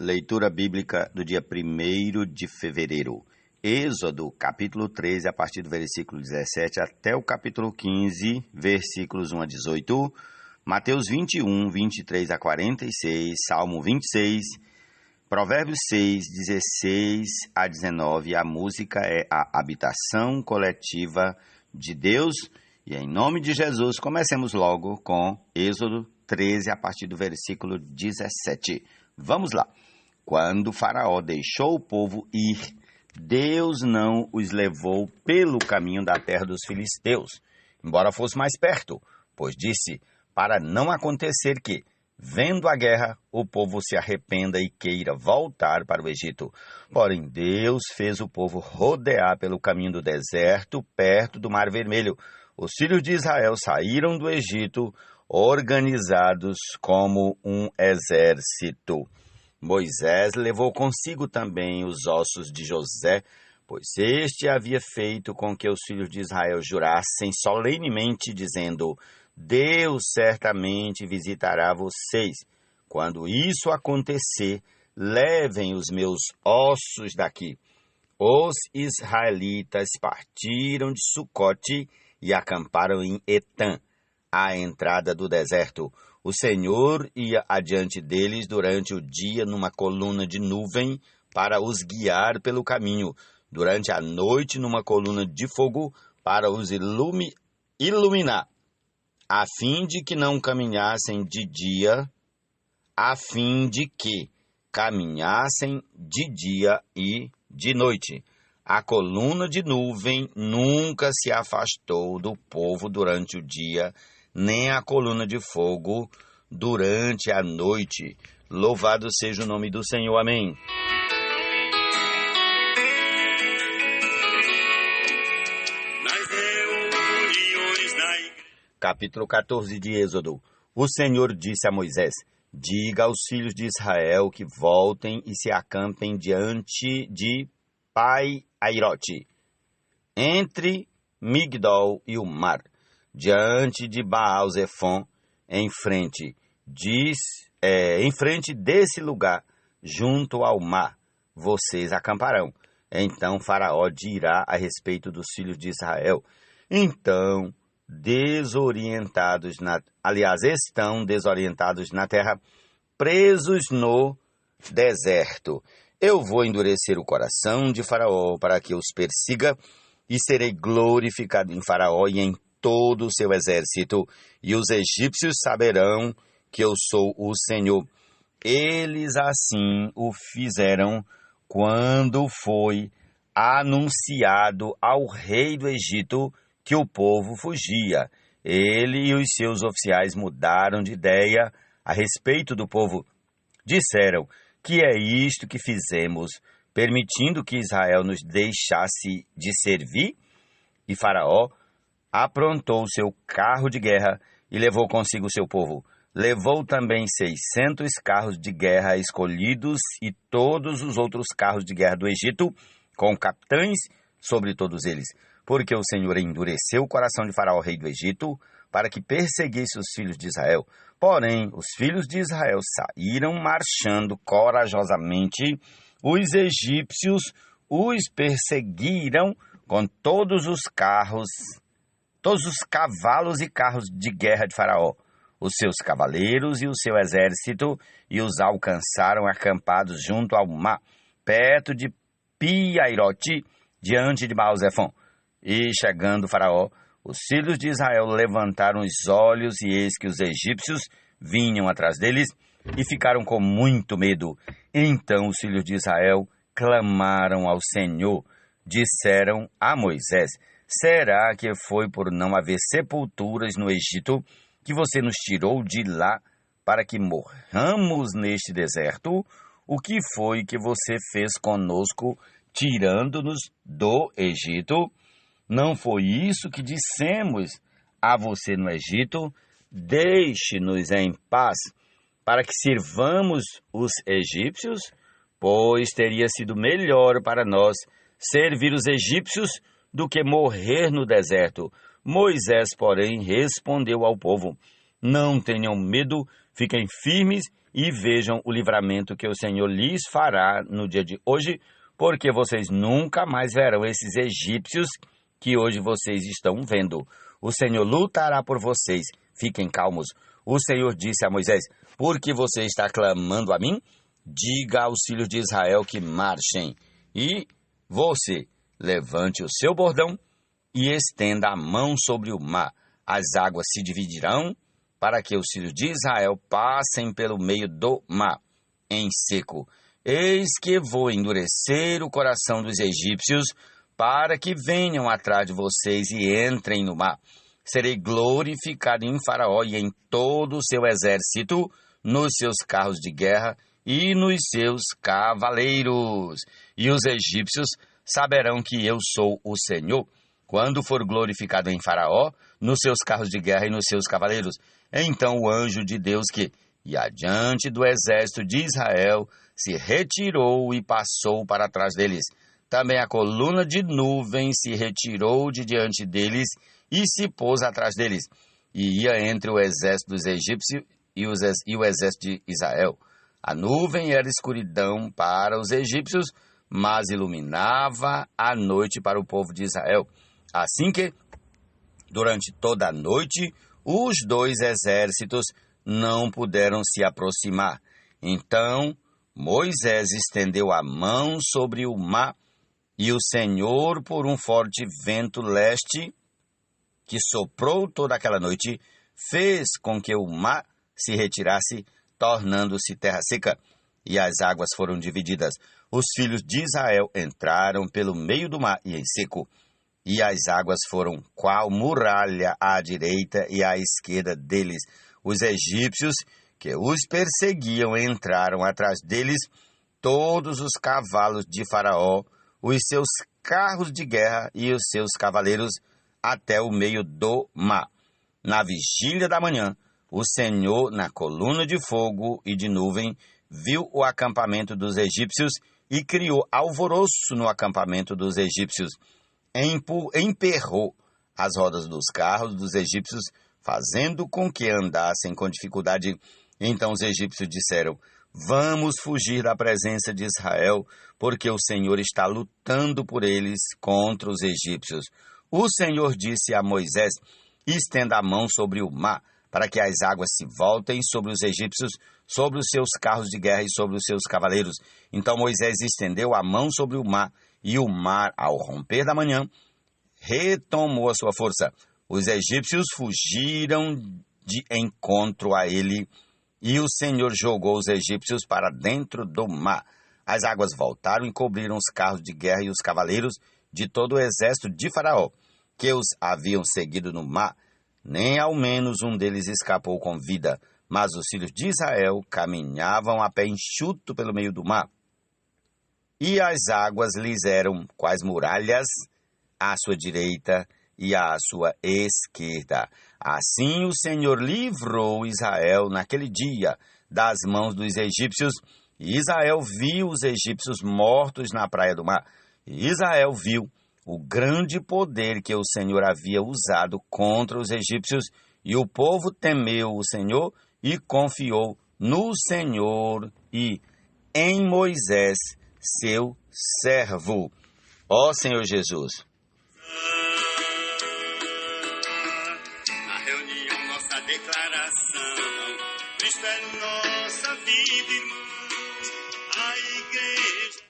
Leitura bíblica do dia 1º de fevereiro. Êxodo, capítulo 13, a partir do versículo 17 até o capítulo 15, versículos 1 a 18. Mateus 21, 23 a 46, Salmo 26, Provérbios 6, 16 a 19. A música é a habitação coletiva de Deus. E em nome de Jesus, comecemos logo com Êxodo 13, a partir do versículo 17. Vamos lá. Quando Faraó deixou o povo ir, Deus não os levou pelo caminho da terra dos filisteus, embora fosse mais perto, pois disse, para não acontecer que, vendo a guerra, o povo se arrependa e queira voltar para o Egito. Porém, Deus fez o povo rodear pelo caminho do deserto, perto do Mar Vermelho. Os filhos de Israel saíram do Egito organizados como um exército. Moisés levou consigo também os ossos de José, pois este havia feito com que os filhos de Israel jurassem solenemente, dizendo, Deus certamente visitará vocês. Quando isso acontecer, levem os meus ossos daqui. Os israelitas partiram de Sucote e acamparam em Etã, à entrada do deserto. O Senhor ia adiante deles durante o dia numa coluna de nuvem para os guiar pelo caminho, durante a noite numa coluna de fogo para os iluminar, a fim de que não caminhassem de dia, e de noite. A coluna de nuvem nunca se afastou do povo durante o dia, nem a coluna de fogo durante a noite. Louvado seja o nome do Senhor. Amém. Capítulo 14 de Êxodo. O Senhor disse a Moisés, diga aos filhos de Israel que voltem e se acampem diante de Pai-Airote, entre Migdol e o mar, diante de Baal-Zefon, em frente desse lugar, junto ao mar, vocês acamparão. Então Faraó dirá a respeito dos filhos de Israel. Então, estão desorientados na terra, presos no deserto. Eu vou endurecer o coração de Faraó para que os persiga, e serei glorificado em Faraó e em todo o seu exército, e os egípcios saberão que eu sou o Senhor. Eles assim o fizeram quando foi anunciado ao rei do Egito que o povo fugia. Ele e os seus oficiais mudaram de ideia a respeito do povo. Disseram, que é isto que fizemos, permitindo que Israel nos deixasse de servir? E Faraó aprontou seu carro de guerra e levou consigo seu povo. Levou também 600 carros de guerra escolhidos e todos os outros carros de guerra do Egito, com capitães sobre todos eles. Porque o Senhor endureceu o coração de Faraó, rei do Egito, para que perseguisse os filhos de Israel. Porém, os filhos de Israel saíram marchando corajosamente. Os egípcios os perseguiram com todos os cavalos e carros de guerra de Faraó, os seus cavaleiros e o seu exército, e os alcançaram acampados junto ao mar, perto de Pi-Airote, diante de Baal-Zefon. E chegando Faraó, os filhos de Israel levantaram os olhos, e eis que os egípcios vinham atrás deles, e ficaram com muito medo. Então os filhos de Israel clamaram ao Senhor. Disseram a Moisés, será que foi por não haver sepulturas no Egito que você nos tirou de lá para que morramos neste deserto? O que foi que você fez conosco, tirando-nos do Egito? Não foi isso que dissemos a você no Egito? Deixe-nos em paz, para que sirvamos os egípcios? Pois teria sido melhor para nós servir os egípcios do que morrer no deserto. Moisés, porém, respondeu ao povo, não tenham medo, fiquem firmes e vejam o livramento que o Senhor lhes fará no dia de hoje, porque vocês nunca mais verão esses egípcios que hoje vocês estão vendo. O Senhor lutará por vocês, fiquem calmos. O Senhor disse a Moisés: por que você está clamando a mim? Diga aos filhos de Israel que marchem. E você, levante o seu bordão e estenda a mão sobre o mar. As águas se dividirão para que os filhos de Israel passem pelo meio do mar em seco. Eis que vou endurecer o coração dos egípcios para que venham atrás de vocês e entrem no mar. Serei glorificado em Faraó e em todo o seu exército, nos seus carros de guerra e nos seus cavaleiros. E os egípcios saberão que eu sou o Senhor, quando for glorificado em Faraó, nos seus carros de guerra e nos seus cavaleiros. Então o anjo de Deus que ia adiante do exército de Israel se retirou e passou para trás deles. Também a coluna de nuvem se retirou de diante deles e se pôs atrás deles, e ia entre o exército dos egípcios e o exército de Israel. A nuvem era escuridão para os egípcios, mas iluminava a noite para o povo de Israel. Assim que, durante toda a noite, os dois exércitos não puderam se aproximar. Então Moisés estendeu a mão sobre o mar, e o Senhor, por um forte vento leste, que soprou toda aquela noite, fez com que o mar se retirasse, tornando-se terra seca, e as águas foram divididas. Os filhos de Israel entraram pelo meio do mar e em seco, e as águas foram qual muralha à direita e à esquerda deles. Os egípcios que os perseguiam entraram atrás deles, todos os cavalos de Faraó, os seus carros de guerra e os seus cavaleiros, até o meio do mar. Na vigília da manhã, o Senhor, na coluna de fogo e de nuvem, viu o acampamento dos egípcios e criou alvoroço no acampamento dos egípcios. Emperrou as rodas dos carros dos egípcios, fazendo com que andassem com dificuldade. Então os egípcios disseram: vamos fugir da presença de Israel, porque o Senhor está lutando por eles contra os egípcios. O Senhor disse a Moisés: estenda a mão sobre o mar, para que as águas se voltem sobre os egípcios, sobre os seus carros de guerra e sobre os seus cavaleiros. Então Moisés estendeu a mão sobre o mar, e o mar, ao romper da manhã, retomou a sua força. Os egípcios fugiram de encontro a ele, e o Senhor jogou os egípcios para dentro do mar. As águas voltaram e cobriram os carros de guerra e os cavaleiros de todo o exército de Faraó, que os haviam seguido no mar. Nem ao menos um deles escapou com vida, mas os filhos de Israel caminhavam a pé enxuto pelo meio do mar. E as águas lhes eram quais muralhas à sua direita e à sua esquerda. Assim o Senhor livrou Israel naquele dia das mãos dos egípcios, e Israel viu os egípcios mortos na praia do mar. E Israel viu o grande poder que o Senhor havia usado contra os egípcios, e o povo temeu o Senhor e confiou no Senhor e em Moisés, seu servo. Ó Senhor Jesus! Na reunião, nossa declaração, Cristo é nossa vida, irmãos, a igreja.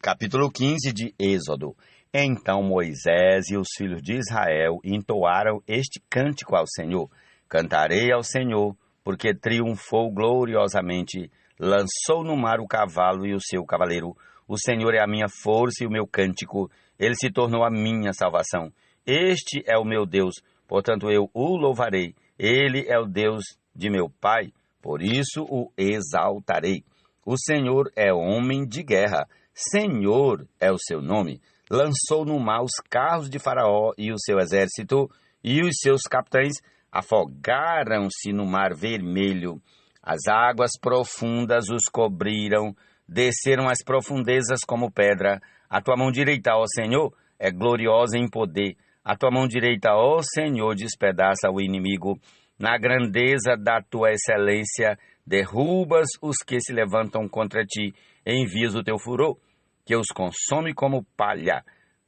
Capítulo 15 de Êxodo. Então Moisés e os filhos de Israel entoaram este cântico ao Senhor. Cantarei ao Senhor, porque triunfou gloriosamente, lançou no mar o cavalo e o seu cavaleiro. O Senhor é a minha força e o meu cântico, ele se tornou a minha salvação. Este é o meu Deus, portanto eu o louvarei. Ele é o Deus de meu pai, por isso o exaltarei. O Senhor é homem de guerra, Senhor é o seu nome. Lançou no mar os carros de Faraó e o seu exército, e os seus capitães afogaram-se no mar vermelho. As águas profundas os cobriram, desceram às profundezas como pedra. A tua mão direita, ó Senhor, é gloriosa em poder. A tua mão direita, ó Senhor, despedaça o inimigo. Na grandeza da tua excelência, derrubas os que se levantam contra ti, envias o teu furor, que os consome como palha.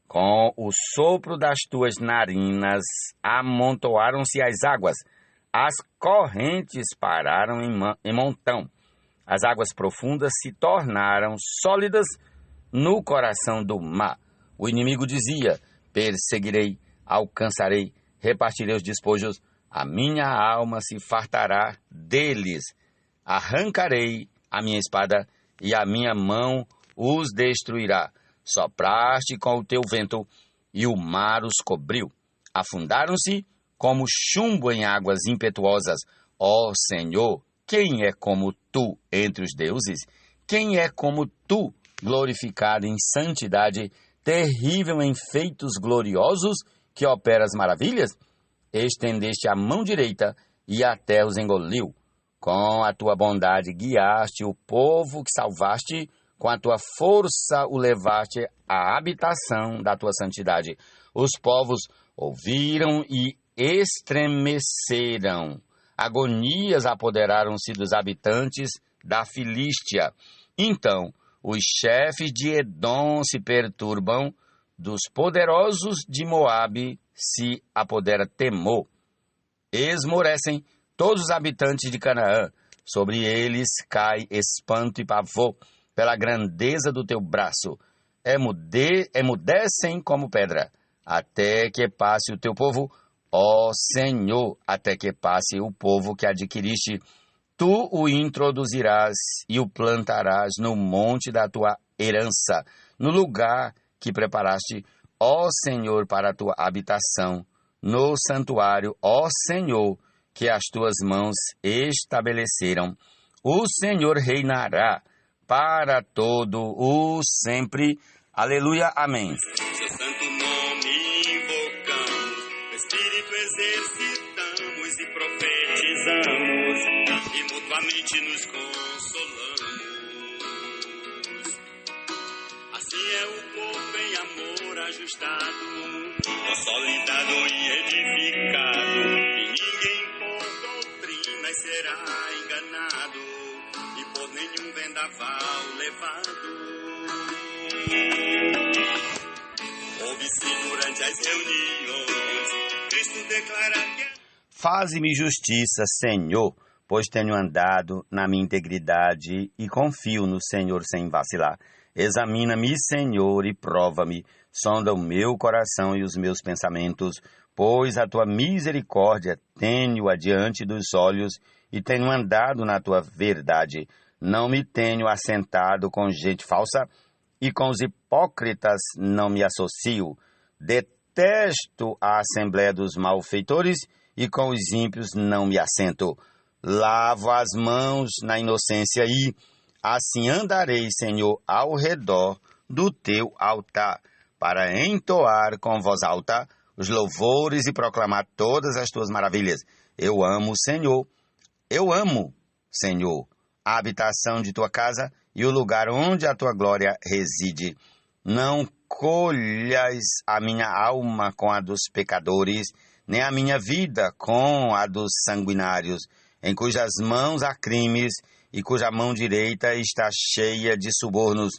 Com o sopro das tuas narinas amontoaram-se as águas, as correntes pararam em montão. As águas profundas se tornaram sólidas no coração do mar. O inimigo dizia: perseguirei, alcançarei, repartirei os despojos, a minha alma se fartará deles. Arrancarei a minha espada e a minha mão os destruirá. Sopraste com o teu vento e o mar os cobriu. Afundaram-se como chumbo em águas impetuosas. Ó Senhor, quem é como tu entre os deuses? Quem é como tu, glorificado em santidade, terrível em feitos gloriosos, que operas maravilhas? Estendeste a mão direita e a terra os engoliu. Com a tua bondade guiaste o povo que salvaste, com a tua força o levaste à habitação da tua santidade. Os povos ouviram e estremeceram. Agonias apoderaram-se dos habitantes da Filístia. Então, os chefes de Edom se perturbam, dos poderosos de Moabe se apodera temor. Esmorecem todos os habitantes de Canaã. Sobre eles cai espanto e pavor, pela grandeza do teu braço. Emudecem como pedra, até que passe o teu povo, ó Senhor, até que passe o povo que adquiriste. Tu o introduzirás e o plantarás no monte da tua herança, no lugar que preparaste, ó Senhor, para a tua habitação, no santuário, ó Senhor, que as tuas mãos estabeleceram. O Senhor reinará para todo o sempre. Aleluia, amém. Seu santo nome invocamos, o Espírito exercitamos e profetizamos, e mutuamente nos consolamos. Assim é o corpo em amor ajustado, consolidado e edificado, e ninguém por doutrinas será enganado, e por nenhum vendaval levado. Ouve-se durante as reuniões, Cristo declara que Faze-me justiça, Senhor, pois tenho andado na minha integridade e confio no Senhor sem vacilar. Examina-me, Senhor, e prova-me, sonda o meu coração e os meus pensamentos, pois a tua misericórdia tenho adiante dos olhos e tenho andado na tua verdade. Não me tenho assentado com gente falsa e com os hipócritas não me associo. Detesto a assembléia dos malfeitores e com os ímpios não me assento. Lavo as mãos na inocência e assim andarei, Senhor, ao redor do teu altar, para entoar com voz alta os louvores e proclamar todas as tuas maravilhas. Eu amo, Senhor, a habitação de tua casa e o lugar onde a tua glória reside. Não colhas a minha alma com a dos pecadores, nem a minha vida com a dos sanguinários, em cujas mãos há crimes e cuja mão direita está cheia de subornos.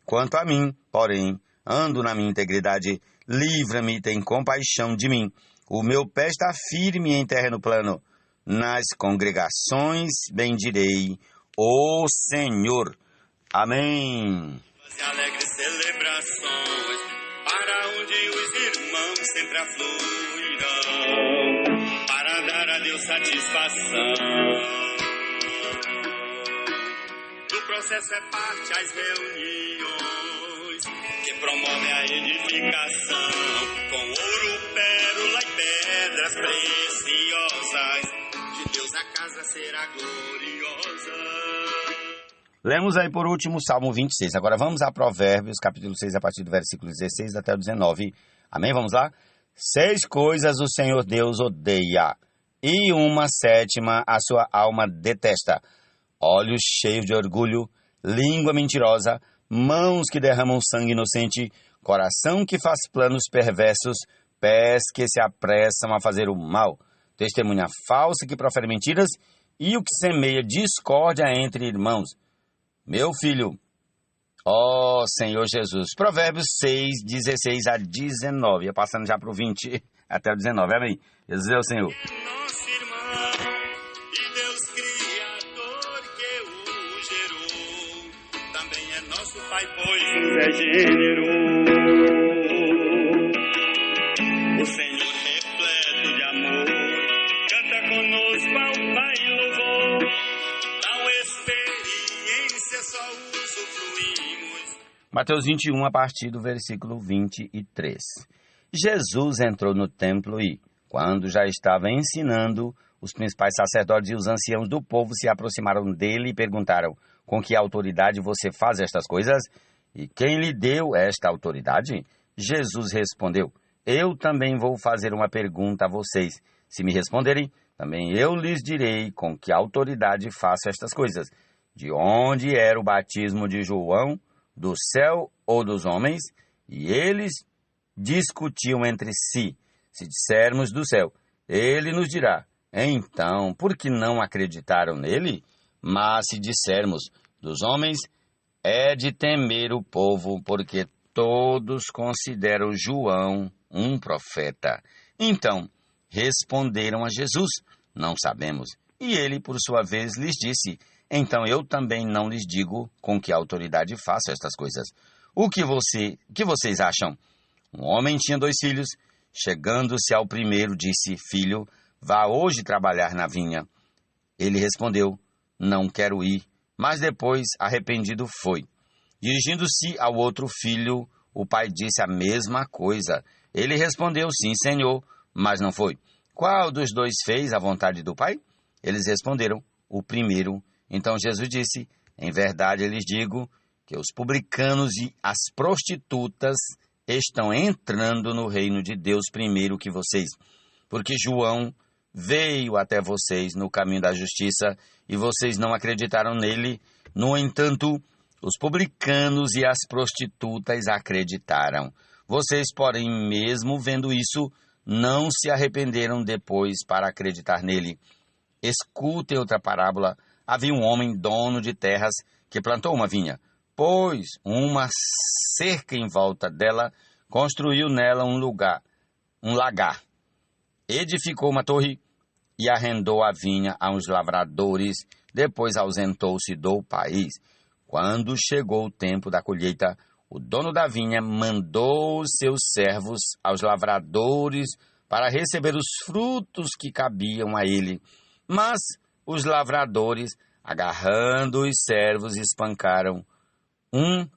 Quanto a mim, porém, ando na minha integridade, livra-me, tem compaixão de mim. O meu pé está firme em terreno plano. Nas congregações bendirei o Senhor. Amém. fazer alegres celebrações, para onde os irmãos sempre afluirão, para dar a Deus satisfação. Do processo é parte as reuniões, que promovem a edificação, com ouro, pérola e pedras preciosas, de Deus a casa será gloriosa. Lemos aí por último o Salmo 26. Agora vamos a Provérbios, capítulo 6, a partir do versículo 16 até o 19. Amém? Vamos lá? 6 coisas o Senhor Deus odeia, e uma sétima a sua alma detesta: olhos cheios de orgulho, língua mentirosa, mãos que derramam sangue inocente, coração que faz planos perversos, pés que se apressam a fazer o mal, testemunha falsa que profere mentiras e o que semeia discórdia entre irmãos. Meu filho, ó Senhor Jesus. Provérbios 6, 16 a 19. Ia passando já para o 20 até o 19. Amém. Jesus é o Senhor. Nosso irmão e Deus Criador que o gerou, também é nosso Pai, pois nos é generoso. O Senhor repleto de amor, canta conosco ao Pai louvor, tal experiência só usufruímos. Mateus 21, a partir do versículo 23. Jesus entrou no templo e, quando já estava ensinando, os principais sacerdotes e os anciãos do povo se aproximaram dele e perguntaram: com que autoridade você faz estas coisas? E quem lhe deu esta autoridade? Jesus respondeu: eu também vou fazer uma pergunta a vocês. Se me responderem, também eu lhes direi com que autoridade faço estas coisas. De onde era o batismo de João? Do céu ou dos homens? E eles discutiam entre si. Se dissermos do céu, ele nos dirá: então, por que não acreditaram nele? Mas se dissermos dos homens, é de temer o povo, porque todos consideram João um profeta. Então, responderam a Jesus: não sabemos. E ele, por sua vez, lhes disse: então eu também não lhes digo com que autoridade faço estas coisas. O que vocês acham? Um homem tinha 2 filhos. Chegando-se ao primeiro, disse: filho, vá hoje trabalhar na vinha. Ele respondeu: não quero ir. Mas depois, arrependido, foi. Dirigindo-se ao outro filho, o pai disse a mesma coisa. Ele respondeu: sim, senhor, mas não foi. Qual dos 2 fez a vontade do pai? Eles responderam: o primeiro. Então Jesus disse: em verdade eu lhes digo que os publicanos e as prostitutas estão entrando no reino de Deus primeiro que vocês. Porque João veio até vocês no caminho da justiça e vocês não acreditaram nele. No entanto, os publicanos e as prostitutas acreditaram. Vocês, porém, mesmo vendo isso, não se arrependeram depois para acreditar nele. Escutem outra parábola. Havia um homem dono de terras que plantou uma vinha, pôs uma cerca em volta dela, construiu nela um lagar, edificou uma torre e arrendou a vinha a uns lavradores, depois ausentou-se do país. Quando chegou o tempo da colheita, o dono da vinha mandou os seus servos aos lavradores para receber os frutos que cabiam a ele. Mas os lavradores, agarrando os servos, espancaram um,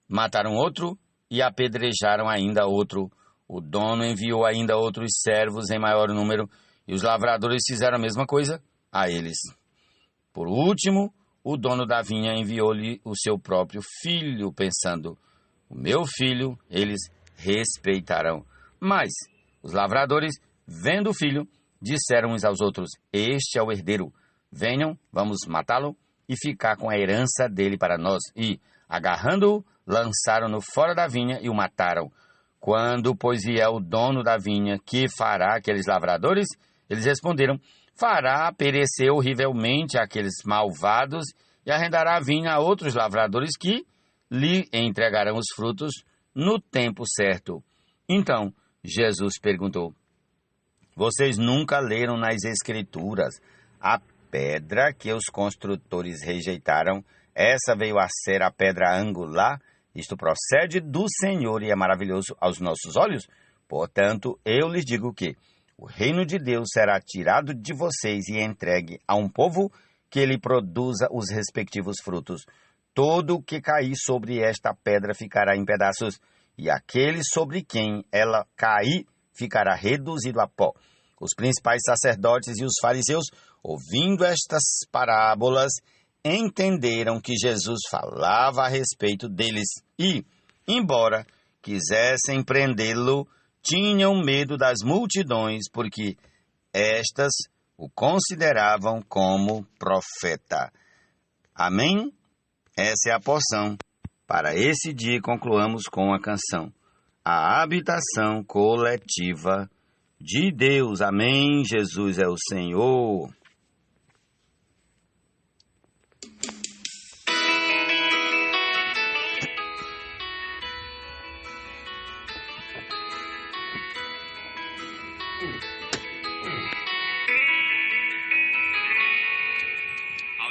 mataram outro e apedrejaram ainda outro. O dono enviou ainda outros servos em maior número e os lavradores fizeram a mesma coisa a eles. Por último, o dono da vinha enviou-lhe o seu próprio filho, pensando: o meu filho eles respeitarão. Mas os lavradores, vendo o filho, disseram uns aos outros: este é o herdeiro. Venham, vamos matá-lo e ficar com a herança dele para nós. E, agarrando-o, lançaram-no fora da vinha e o mataram. Quando, pois, vier o dono da vinha, que fará aqueles lavradores? Eles responderam: fará perecer horrivelmente aqueles malvados e arrendará a vinha a outros lavradores que lhe entregarão os frutos no tempo certo. Então, Jesus perguntou: vocês nunca leram nas Escrituras a pedra que os construtores rejeitaram? Essa veio a ser a pedra angular. Isto procede do Senhor e é maravilhoso aos nossos olhos. Portanto, eu lhes digo que o reino de Deus será tirado de vocês e entregue a um povo que lhe produza os respectivos frutos. Todo o que cair sobre esta pedra ficará em pedaços, e aquele sobre quem ela cair ficará reduzido a pó. Os principais sacerdotes e os fariseus, ouvindo estas parábolas, entenderam que Jesus falava a respeito deles e, embora quisessem prendê-lo, tinham medo das multidões, porque estas o consideravam como profeta. Amém? Essa é a porção. Para esse dia, concluamos com a canção: a habitação coletiva de Deus. Amém. Jesus é o Senhor. Ao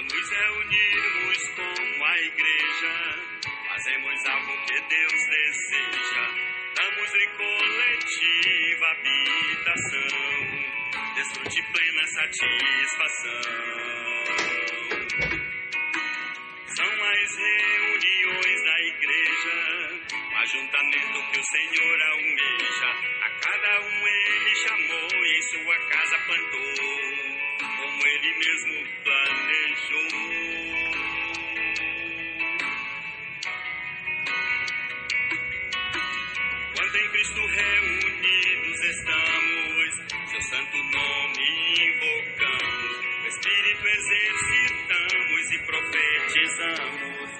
nos reunirmos como a igreja, fazemos algo que Deus deseja. Damos-lhe coletiva habitação, desfrute plena satisfação. São as reuniões da igreja, o ajuntamento que o Senhor almeja. A cada um Ele chamou e em sua casa plantou, como Ele mesmo planejou. Quando em Cristo reunidos estamos, seu santo nome invocamos, o Espírito exercitamos e profetizamos,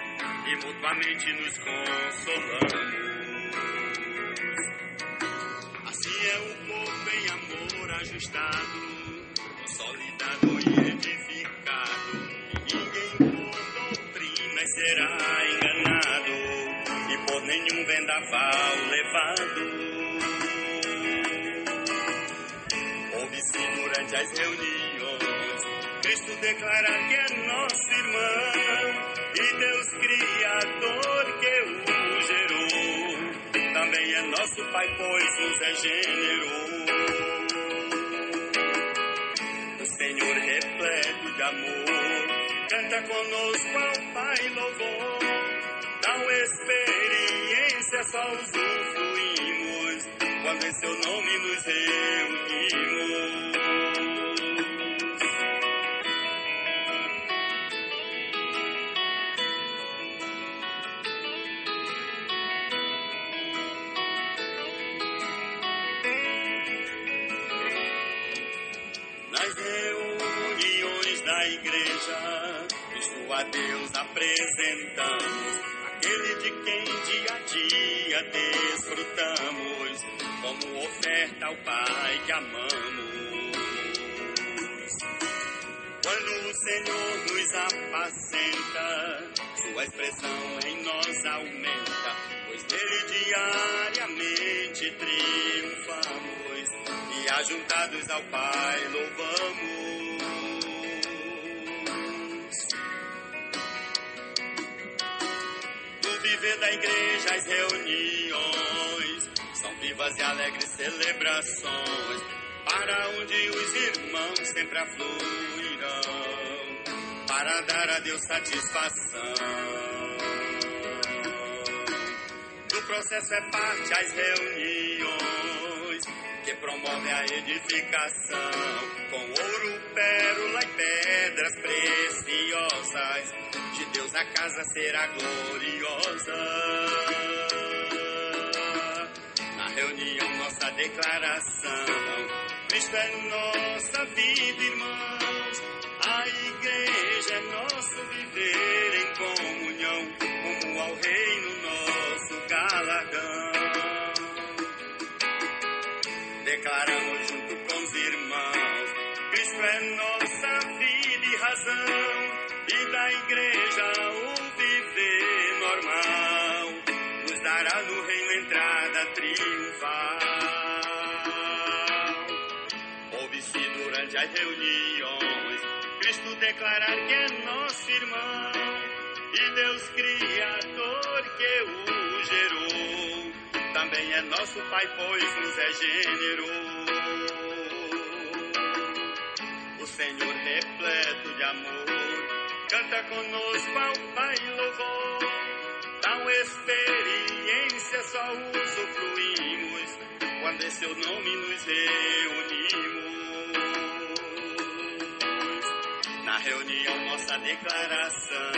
e mutuamente nos consolamos. Assim é o corpo em amor ajustado, consolidado e edificado, e ninguém por doutrina será enganado, e por nenhum vendaval levado. Ouve-se durante as reuniões Cristo declarar que é nosso irmão, e Deus Criador que o gerou, também é nosso Pai, pois nos regenerou. O Senhor repleto de amor, canta conosco ao Pai louvor, tal experiência só usufruímos, quando em seu nome nos reunimos. Nas reuniões da igreja, Cristo a Deus apresentamos, aquele de quem dia a dia desfrutamos, como oferta ao Pai que amamos. Quando o Senhor nos apacenta, sua expressão em nós aumenta, pois nele diariamente triunfamos, e ajuntados ao Pai louvamos. No viver da igreja as reuniões são vivas e alegres celebrações, para onde os irmãos sempre afluirão, para dar a Deus satisfação. Do processo é parte as reuniões que promovem a edificação, com ouro, pérola e pedras preciosas, de Deus a casa será gloriosa. Na reunião nossa declaração, Cristo é nossa vida, irmãos, a igreja é nosso viver em comunhão, como ao reino nosso galardão. Declaramos junto com os irmãos, Cristo é nossa vida e razão, e da igreja o viver normal nos dará no reino entrada triunfal. Ouve-se durante as reuniões Cristo declarar que é nosso irmão, e Deus Criador que o gerou, também é nosso Pai, pois nos regenerou. O Senhor repleto de amor, canta conosco ao Pai louvor, tal experiência só usufruímos, quando em seu nome nos reunimos. Na reunião nossa declaração,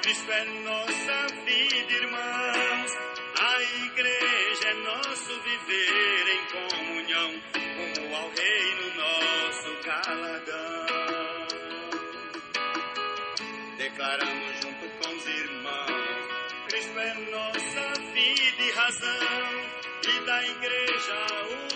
Cristo é nossa vida, irmãos, a igreja é nosso viver em comunhão, como ao reino nosso galardão. Declaramos junto com os irmãos, Cristo é nossa vida e razão, e da igreja o